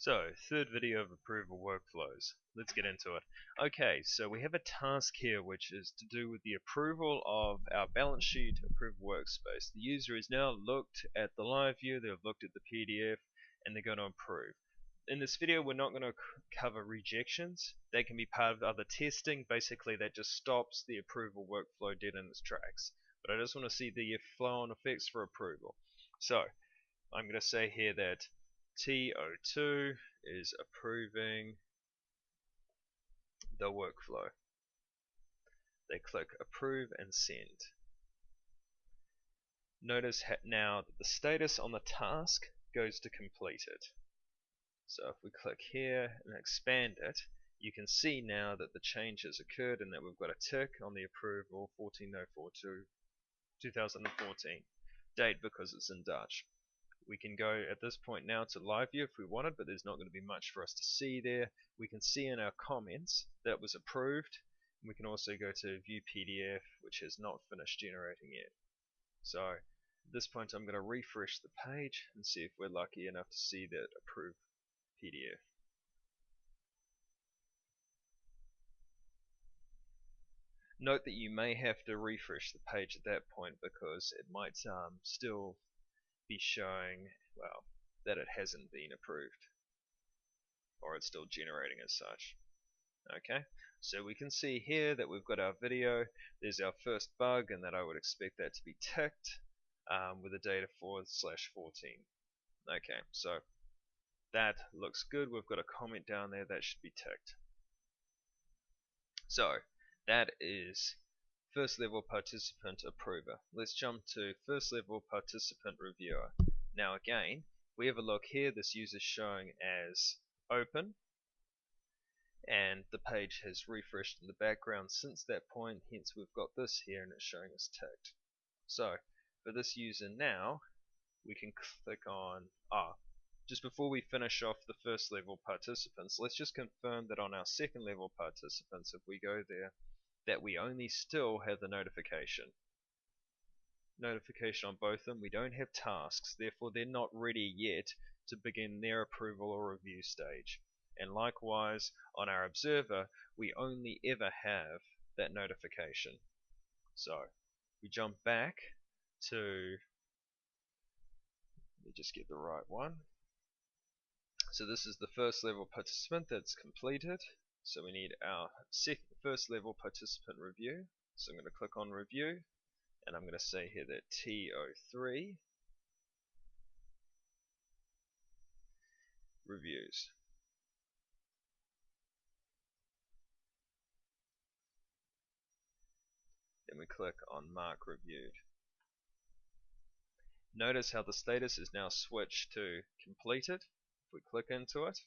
So, third video of approval workflows. Let's get into it. Okay, so we have a task here which is to do with the approval of our balance sheet approval workspace. The user has now looked at the live view, they've looked at the PDF, and they're going to approve. In this video, we're not going to cover rejections. They can be part of other testing. Basically, that just stops the approval workflow dead in its tracks. But I just want to see the flow-on effects for approval. So, I'm going to say here that TO2 is approving the workflow. They click approve and send. Notice now that the status on the task goes to completed. So if we click here and expand it, you can see now that the change has occurred and that we've got a tick on the approval 14/04/2014 date because it's in Dutch. We can go at this point now to live view if we wanted, but there's not going to be much for us to see there. We can see in our comments that was approved. We can also go to view PDF, which has not finished generating yet. So at this point I'm going to refresh the page and see if we're lucky enough to see that approved PDF. Note that you may have to refresh the page at that point because it might still be showing, well, that it hasn't been approved, or it's still generating as such. Okay, so we can see here that we've got our video. There's our first bug, and that I would expect that to be ticked with a data /14. Okay, so that looks good. We've got a comment down there that should be ticked. So that is first level participant approver. Let's jump to first level participant reviewer. Now again, we have a look here. This user is showing as open, and the page has refreshed in the background since that point, hence we've got this here and it's showing as ticked. So for this user now, we can click on, just before we finish off the first level participants, let's just confirm that on our second level participants, if we go there, that we only still have the notification on both of them. We don't have tasks, therefore they're not ready yet to begin their approval or review stage. And likewise, on our observer, we only ever have that notification. So we jump back to, let me just get the right one. So this is the first level participant that's completed. So we need our first level participant review. So I'm going to click on review, and I'm going to say here that TO3 reviews. Then we click on mark reviewed. Notice how the status is now switched to completed. If we click into it,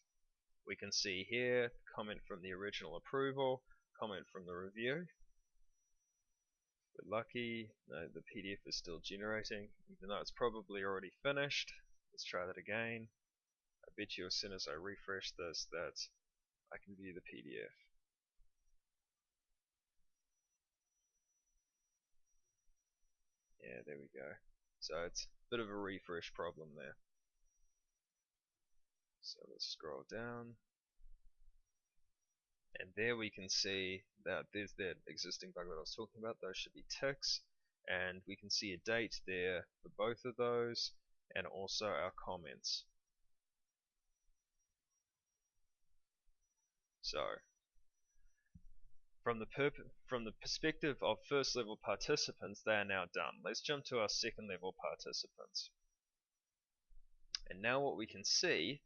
we can see here comment from the original approval, comment from the review. We're lucky, no, the PDF is still generating, even though it's probably already finished. Let's try that again. I bet you as soon as I refresh this that I can view the PDF. Yeah, there we go. So it's a bit of a refresh problem there. So let's scroll down. And there we can see that there's that existing bug that I was talking about. Those should be ticks. And we can see a date there for both of those, and also our comments. So from the perspective of first level participants, they are now done. Let's jump to our second level participants. And now what we can see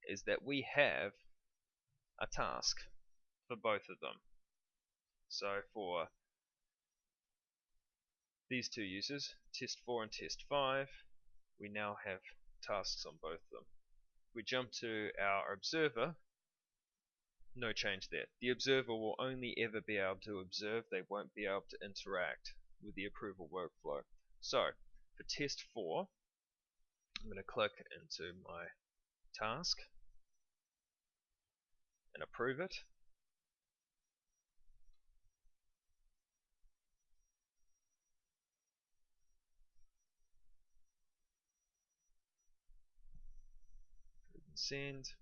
is that we have a task for both of them. So for these two users, test 4 and test 5, we now have tasks on both of them. We jump to our observer, no change there. The observer will only ever be able to observe, they won't be able to interact with the approval workflow. So for test 4, I'm going to click into my task and approve it. Send.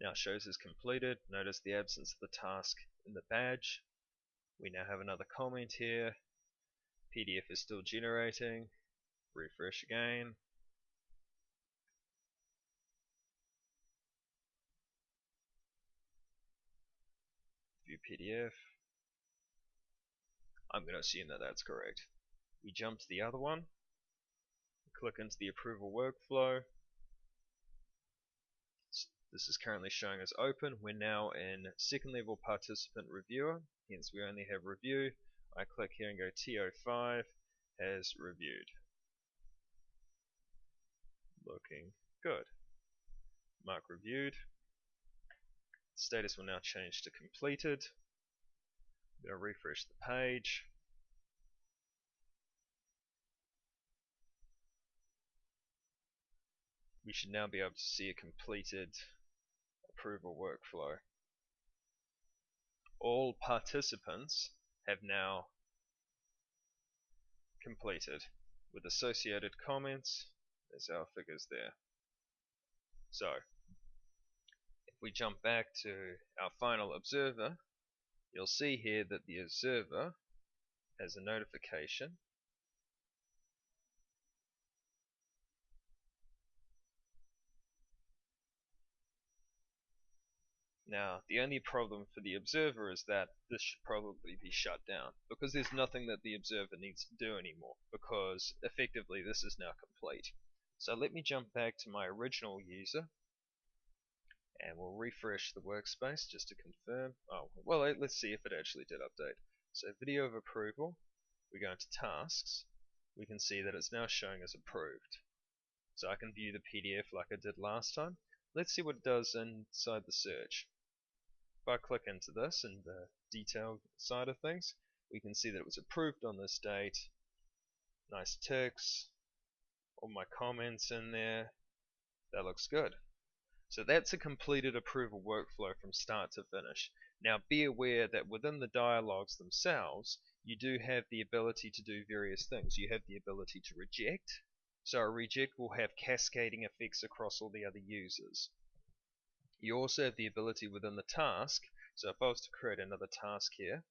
Now shows as completed. Notice the absence of the task in the badge. We now have another comment here. PDF is still generating. Refresh again. View PDF. I'm going to assume that that's correct. We jump to the other one. Click into the approval workflow. This is currently showing as open. We're now in second level participant reviewer, hence we only have review. I click here and go TO5 has reviewed. Looking good. Mark reviewed. Status will now change to completed. I'm going to refresh the page. We should now be able to see a completed approval workflow. All participants have now completed with associated comments. There's our figures there. So if we jump back to our final observer, you'll see here that the observer has a notification. Now, the only problem for the observer is that this should probably be shut down because there's nothing that the observer needs to do anymore, because effectively this is now complete. So let me jump back to my original user and we'll refresh the workspace just to confirm. Oh, well, let's see if it actually did update. So video of approval, we go into tasks, we can see that it's now showing as approved. So I can view the PDF like I did last time. Let's see what it does inside the search. If I click into this and the detailed side of things, we can see that it was approved on this date. Nice ticks, all my comments in there. That looks good. So that's a completed approval workflow from start to finish. Now be aware that within the dialogues themselves, you do have the ability to do various things. You have the ability to reject. So a reject will have cascading effects across all the other users. You also have the ability within the task. So if I was to create another task here,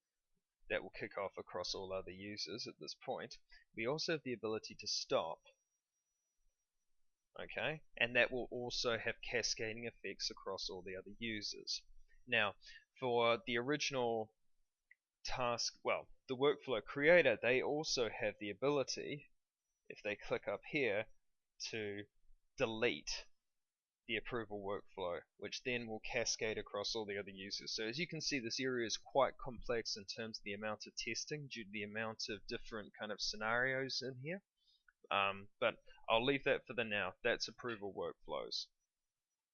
that will kick off across all other users at this point. We also have the ability to stop. Okay, and that will also have cascading effects across all the other users. Now, for the original task, well, the workflow creator, they also have the ability, if they click up here, to delete the approval workflow, which then will cascade across all the other users. So as you can see, this area is quite complex in terms of the amount of testing due to the amount of different kind of scenarios in here. But I'll leave that for the now. That's approval workflows.